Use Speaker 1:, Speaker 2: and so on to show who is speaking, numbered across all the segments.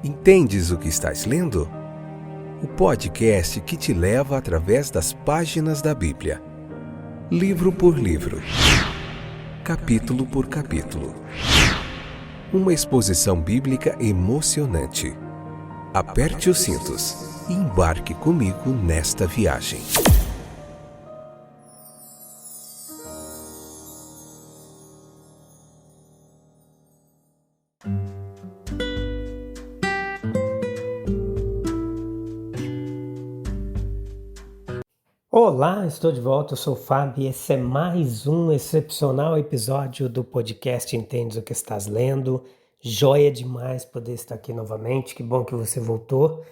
Speaker 1: Entendes o que estás lendo? O podcast que te leva através das páginas da Bíblia, livro por livro, capítulo por capítulo. Uma exposição bíblica emocionante. Aperte os cintos e embarque comigo nesta viagem.
Speaker 2: Olá, estou de volta, eu sou o Fábio e esse é mais um excepcional episódio do podcast Entendes o que Estás Lendo. Joia demais poder estar aqui novamente, que bom que você voltou,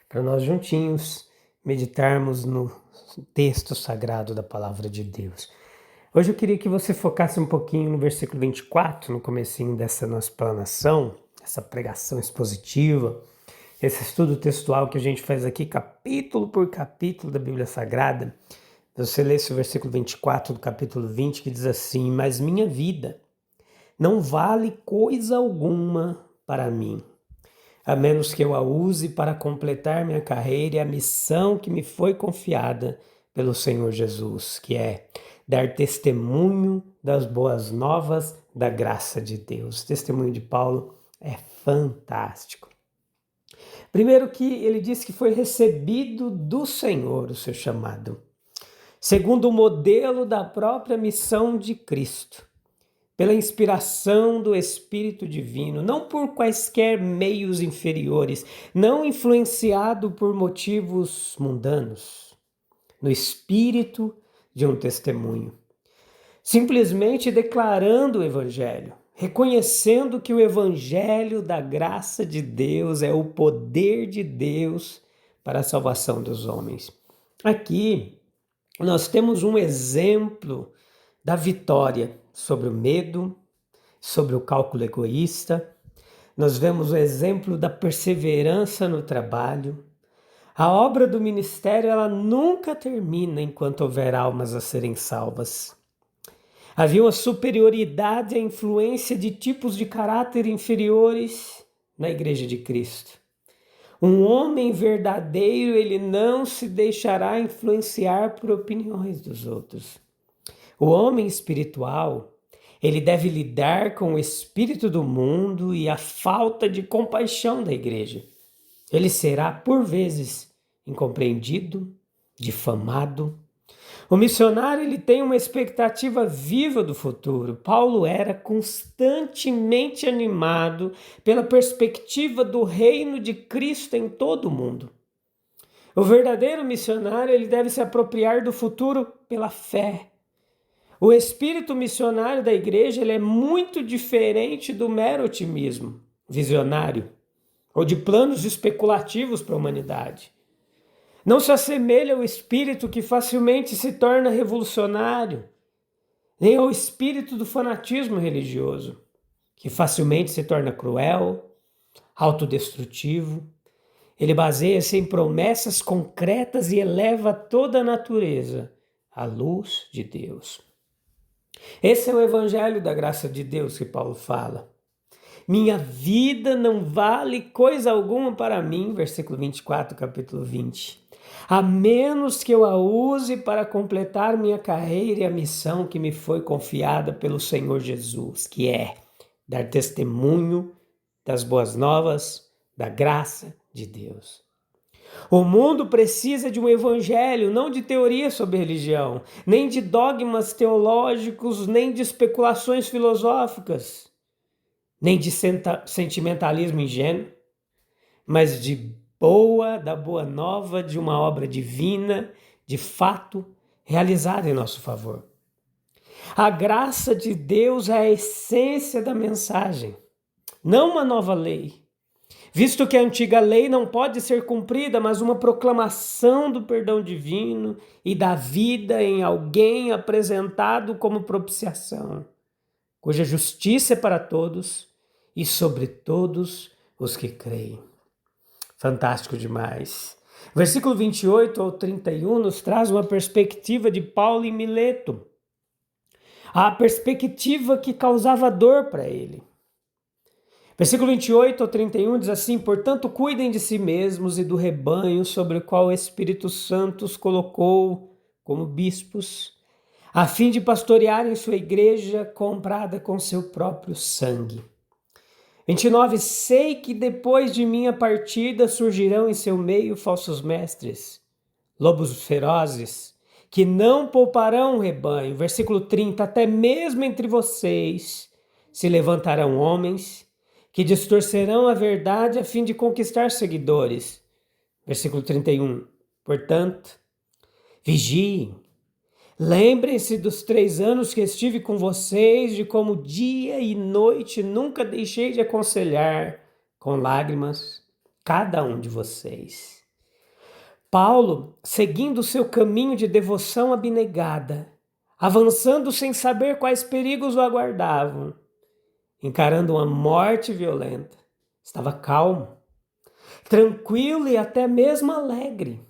Speaker 2: para nós juntinhos meditarmos no texto sagrado da Palavra de Deus. Hoje eu queria que você focasse um pouquinho no versículo 24, no comecinho dessa nossa explanação, essa pregação expositiva, esse estudo textual que a gente faz aqui, capítulo por capítulo da Bíblia Sagrada. Você lê esse versículo 24 do capítulo 20, que diz assim: mas minha vida não vale coisa alguma para mim, a menos que eu a use para completar minha carreira e a missão que me foi confiada pelo Senhor Jesus, que é dar testemunho das boas novas da graça de Deus. O testemunho de Paulo é fantástico. Primeiro que ele diz que foi recebido do Senhor o seu chamado, segundo o modelo da própria missão de Cristo, pela inspiração do Espírito Divino, não por quaisquer meios inferiores, não influenciado por motivos mundanos, no espírito de um testemunho, simplesmente declarando o Evangelho, reconhecendo que o Evangelho da graça de Deus é o poder de Deus para a salvação dos homens. Aqui nós temos um exemplo da vitória sobre o medo, sobre o cálculo egoísta. Nós vemos o exemplo da perseverança no trabalho. A obra do ministério ela nunca termina enquanto houver almas a serem salvas. Havia uma superioridade à influência de tipos de caráter inferiores na Igreja de Cristo. Um homem verdadeiro, ele não se deixará influenciar por opiniões dos outros. O homem espiritual, ele deve lidar com o espírito do mundo e a falta de compaixão da igreja. Ele será, por vezes, incompreendido, difamado. O missionário ele tem uma expectativa viva do futuro. Paulo era constantemente animado pela perspectiva do reino de Cristo em todo o mundo. O verdadeiro missionário ele deve se apropriar do futuro pela fé. O espírito missionário da igreja ele é muito diferente do mero otimismo visionário ou de planos especulativos para a humanidade. Não se assemelha ao espírito que facilmente se torna revolucionário, nem ao espírito do fanatismo religioso, que facilmente se torna cruel, autodestrutivo. Ele baseia-se em promessas concretas e eleva toda a natureza à luz de Deus. Esse é o evangelho da graça de Deus que Paulo fala. Minha vida não vale coisa alguma para mim, versículo 24, capítulo 20. A menos que eu a use para completar minha carreira e a missão que me foi confiada pelo Senhor Jesus, que é dar testemunho das boas novas, da graça de Deus. O mundo precisa de um evangelho, não de teoria sobre religião, nem de dogmas teológicos, nem de especulações filosóficas, nem de sentimentalismo ingênuo, mas da boa nova de uma obra divina, de fato, realizada em nosso favor. A graça de Deus é a essência da mensagem, não uma nova lei, visto que a antiga lei não pode ser cumprida, mas uma proclamação do perdão divino e da vida em alguém apresentado como propiciação, cuja justiça é para todos e sobre todos os que creem. Fantástico demais. Versículo 28 ao 31 nos traz uma perspectiva de Paulo em Mileto. A perspectiva que causava dor para ele. Versículo 28 ao 31 diz assim: portanto, cuidem de si mesmos e do rebanho sobre o qual o Espírito Santo os colocou como bispos, a fim de pastorearem sua igreja comprada com seu próprio sangue. 29. Sei que depois de minha partida surgirão em seu meio falsos mestres, lobos ferozes, que não pouparão o rebanho. Versículo 30. Até mesmo entre vocês se levantarão homens que distorcerão a verdade a fim de conquistar seguidores. Versículo 31. Portanto, vigiem. Lembrem-se dos 3 anos que estive com vocês, de como dia e noite nunca deixei de aconselhar com lágrimas cada um de vocês. Paulo, seguindo o seu caminho de devoção abnegada, avançando sem saber quais perigos o aguardavam, encarando uma morte violenta, estava calmo, tranquilo e até mesmo alegre.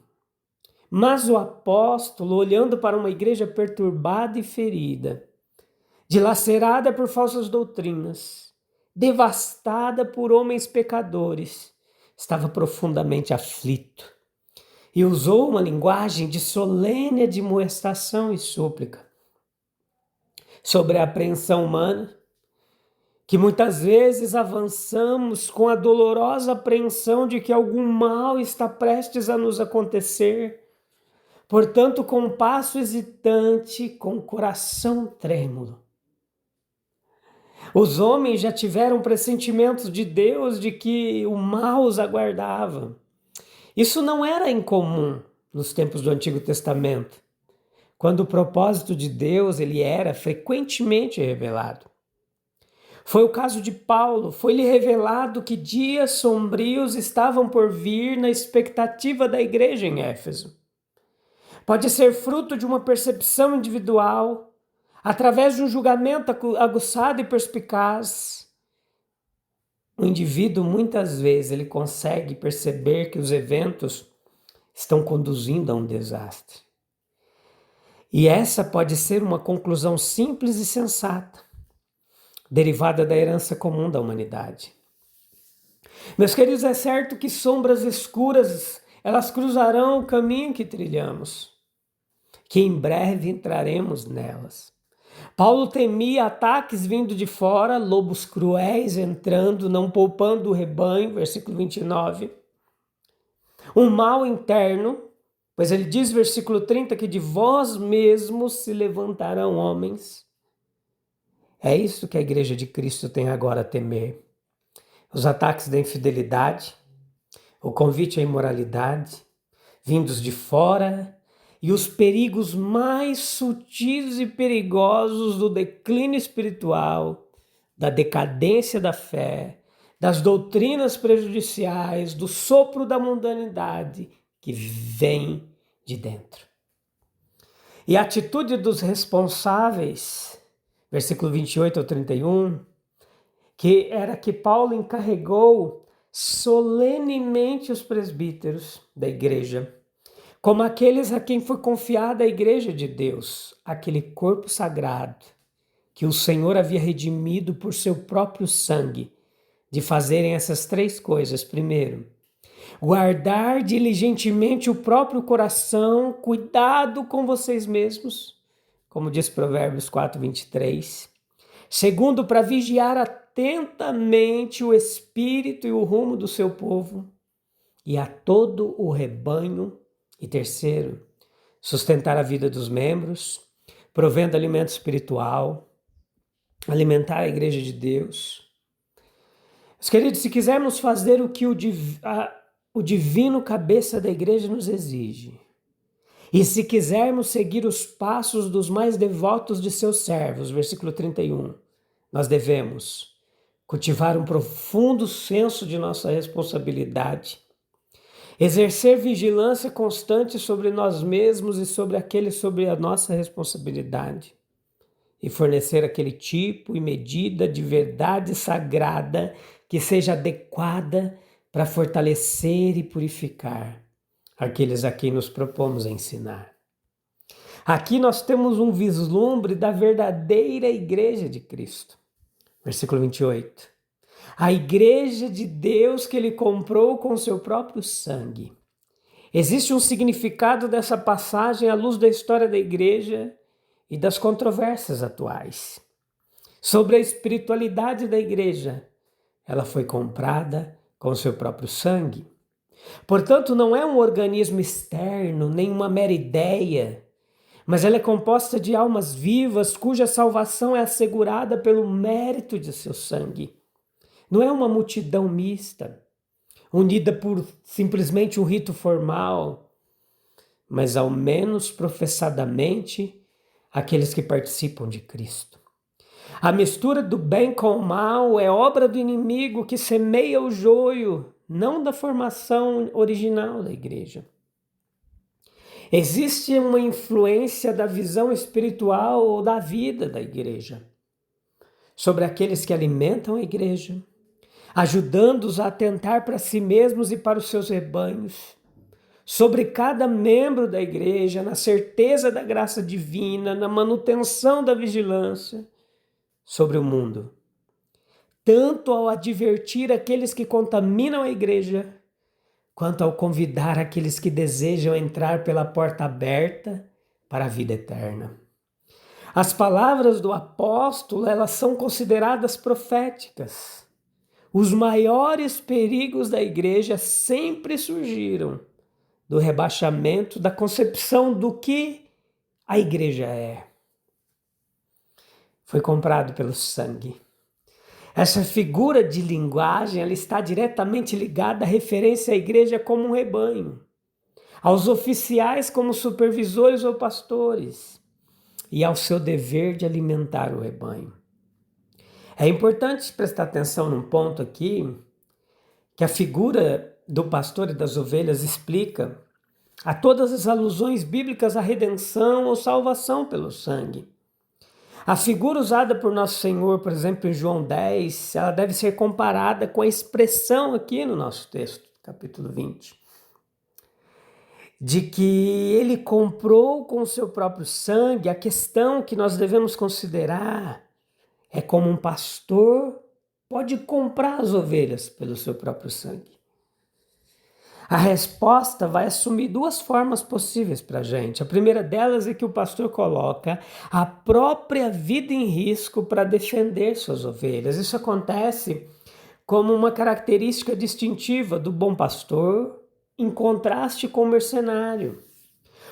Speaker 2: Mas o apóstolo, olhando para uma igreja perturbada e ferida, dilacerada por falsas doutrinas, devastada por homens pecadores, estava profundamente aflito e usou uma linguagem de solene admoestação e súplica sobre a apreensão humana, que muitas vezes avançamos com a dolorosa apreensão de que algum mal está prestes a nos acontecer. Portanto, com um passo hesitante, com o coração trêmulo. Os homens já tiveram pressentimentos de Deus de que o mal os aguardava. Isso não era incomum nos tempos do Antigo Testamento, quando o propósito de Deus ele era frequentemente revelado. Foi o caso de Paulo, foi-lhe revelado que dias sombrios estavam por vir na expectativa da igreja em Éfeso. Pode ser fruto de uma percepção individual, através de um julgamento aguçado e perspicaz. O indivíduo, muitas vezes, ele consegue perceber que os eventos estão conduzindo a um desastre. E essa pode ser uma conclusão simples e sensata, derivada da herança comum da humanidade. Meus queridos, é certo que sombras escuras, elas cruzarão o caminho que trilhamos, que em breve entraremos nelas. Paulo temia ataques vindo de fora, lobos cruéis entrando, não poupando o rebanho, versículo 29. Um mal interno, pois ele diz, versículo 30, que de vós mesmos se levantarão homens. É isso que a igreja de Cristo tem agora a temer. Os ataques da infidelidade, o convite à imoralidade, vindos de fora, e os perigos mais sutis e perigosos do declínio espiritual, da decadência da fé, das doutrinas prejudiciais, do sopro da mundanidade que vem de dentro. E a atitude dos responsáveis, versículo 28 ao 31, que era que Paulo encarregou solenemente os presbíteros da igreja, como aqueles a quem foi confiada a igreja de Deus, aquele corpo sagrado que o Senhor havia redimido por seu próprio sangue, de fazerem essas 3 coisas. Primeiro, guardar diligentemente o próprio coração, cuidado com vocês mesmos, como diz Provérbios 4:23. Segundo, para vigiar atentamente o espírito e o rumo do seu povo e a todo o rebanho. E terceiro, sustentar a vida dos membros, provendo alimento espiritual, alimentar a igreja de Deus. Meus queridos, se quisermos fazer o que o divino cabeça da igreja nos exige, e se quisermos seguir os passos dos mais devotos de seus servos, versículo 31, nós devemos cultivar um profundo senso de nossa responsabilidade, exercer vigilância constante sobre nós mesmos e sobre aqueles sobre a nossa responsabilidade, e fornecer aquele tipo e medida de verdade sagrada que seja adequada para fortalecer e purificar aqueles a quem nos propomos a ensinar. Aqui nós temos um vislumbre da verdadeira igreja de Cristo. Versículo 28. A igreja de Deus que ele comprou com seu próprio sangue. Existe um significado dessa passagem à luz da história da igreja e das controvérsias atuais. Sobre a espiritualidade da igreja, ela foi comprada com seu próprio sangue. Portanto, não é um organismo externo, nem uma mera ideia, mas ela é composta de almas vivas cuja salvação é assegurada pelo mérito de seu sangue. Não é uma multidão mista, unida por simplesmente um rito formal, mas ao menos professadamente aqueles que participam de Cristo. A mistura do bem com o mal é obra do inimigo que semeia o joio, não da formação original da igreja. Existe uma influência da visão espiritual ou da vida da igreja sobre aqueles que alimentam a igreja, ajudando-os a atentar para si mesmos e para os seus rebanhos, sobre cada membro da igreja, na certeza da graça divina, na manutenção da vigilância sobre o mundo, tanto ao advertir aqueles que contaminam a igreja, quanto ao convidar aqueles que desejam entrar pela porta aberta para a vida eterna. As palavras do apóstolo, elas são consideradas proféticas. Os maiores perigos da igreja sempre surgiram do rebaixamento da concepção do que a igreja é. Foi comprado pelo sangue. Essa figura de linguagem, ela está diretamente ligada à referência à igreja como um rebanho, aos oficiais como supervisores ou pastores e ao seu dever de alimentar o rebanho. É importante prestar atenção num ponto aqui, que a figura do pastor e das ovelhas explica a todas as alusões bíblicas à redenção ou salvação pelo sangue. A figura usada por Nosso Senhor, por exemplo, em João 10, ela deve ser comparada com a expressão aqui no nosso texto, capítulo 20, de que ele comprou com o seu próprio sangue. A questão que nós devemos considerar é como um pastor pode comprar as ovelhas pelo seu próprio sangue. A resposta vai assumir duas formas possíveis para a gente. A primeira delas é que o pastor coloca a própria vida em risco para defender suas ovelhas. Isso acontece como uma característica distintiva do bom pastor, em contraste com o mercenário.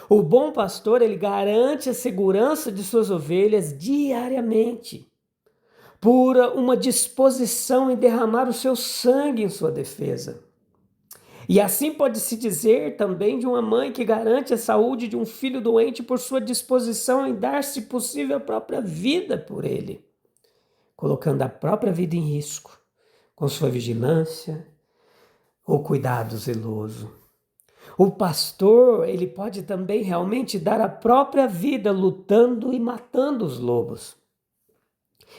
Speaker 2: O bom pastor, ele garante a segurança de suas ovelhas diariamente, por uma disposição em derramar o seu sangue em sua defesa. E assim pode-se dizer também de uma mãe que garante a saúde de um filho doente por sua disposição em dar, se possível, a própria vida por ele, colocando a própria vida em risco, com sua vigilância ou cuidado zeloso. O pastor, ele pode também realmente dar a própria vida lutando e matando os lobos.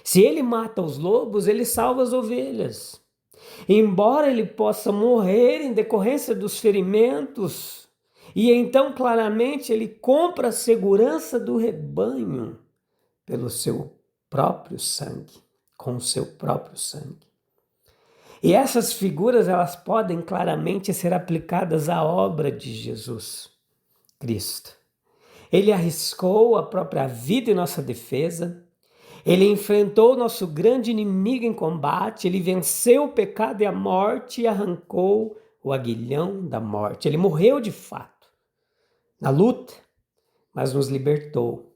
Speaker 2: Se ele mata os lobos, ele salva as ovelhas. Embora ele possa morrer em decorrência dos ferimentos, e então claramente ele compra a segurança do rebanho pelo seu próprio sangue, com o seu próprio sangue. E essas figuras, elas podem claramente ser aplicadas à obra de Jesus Cristo. Ele arriscou a própria vida em nossa defesa. Ele enfrentou o nosso grande inimigo em combate, ele venceu o pecado e a morte e arrancou o aguilhão da morte. Ele morreu de fato na luta, mas nos libertou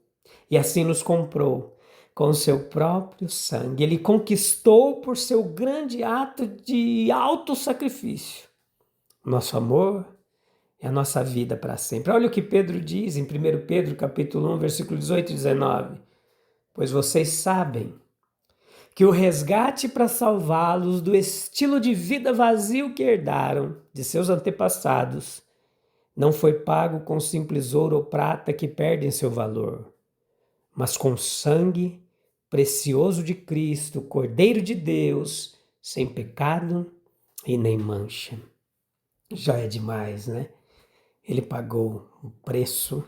Speaker 2: e assim nos comprou com o seu próprio sangue. Ele conquistou por seu grande ato de autossacrifício o nosso amor e a nossa vida para sempre. Olha o que Pedro diz em 1 Pedro capítulo 1, versículo 18 e 19. Pois vocês sabem que o resgate para salvá-los do estilo de vida vazio que herdaram de seus antepassados não foi pago com simples ouro ou prata que perdem seu valor, mas com sangue precioso de Cristo, Cordeiro de Deus, sem pecado e nem mancha. Já é demais, né? Ele pagou um preço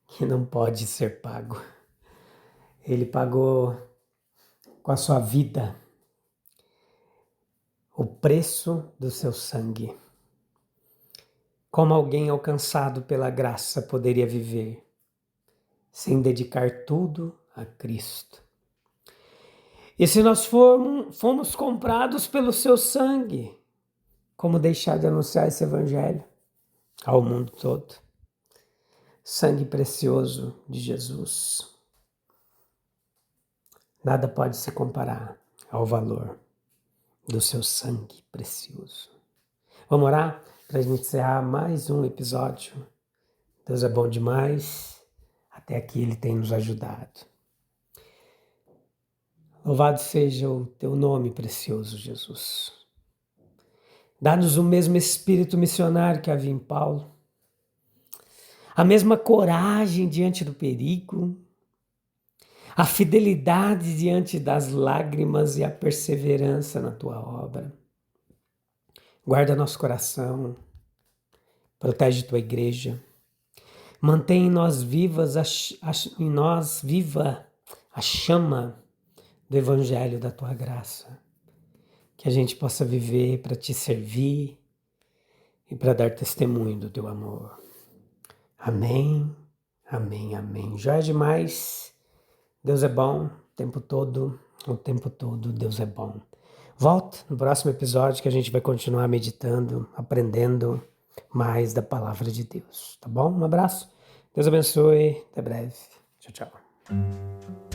Speaker 2: que não pode ser pago. Ele pagou com a sua vida. o preço do seu sangue. Como alguém alcançado pela graça poderia viver sem dedicar tudo a Cristo? E se nós fomos comprados pelo seu sangue, como deixar de anunciar esse evangelho ao mundo todo? Sangue precioso de Jesus. Nada pode se comparar ao valor do seu sangue precioso. Vamos orar para a gente encerrar mais um episódio. Deus é bom demais. Até aqui Ele tem nos ajudado. Louvado seja o teu nome precioso, Jesus. Dá-nos o mesmo espírito missionário que havia em Paulo, a mesma coragem diante do perigo, a fidelidade diante das lágrimas e a perseverança na tua obra. Guarda nosso coração, protege tua igreja, mantém em nós viva a chama do evangelho da tua graça, que a gente possa viver para te servir e para dar testemunho do teu amor. Amém, amém, amém. Já é demais. Deus é bom o tempo todo Deus é bom. Volta no próximo episódio que a gente vai continuar meditando, aprendendo mais da palavra de Deus, tá bom? Um abraço, Deus abençoe, até breve. Tchau, tchau.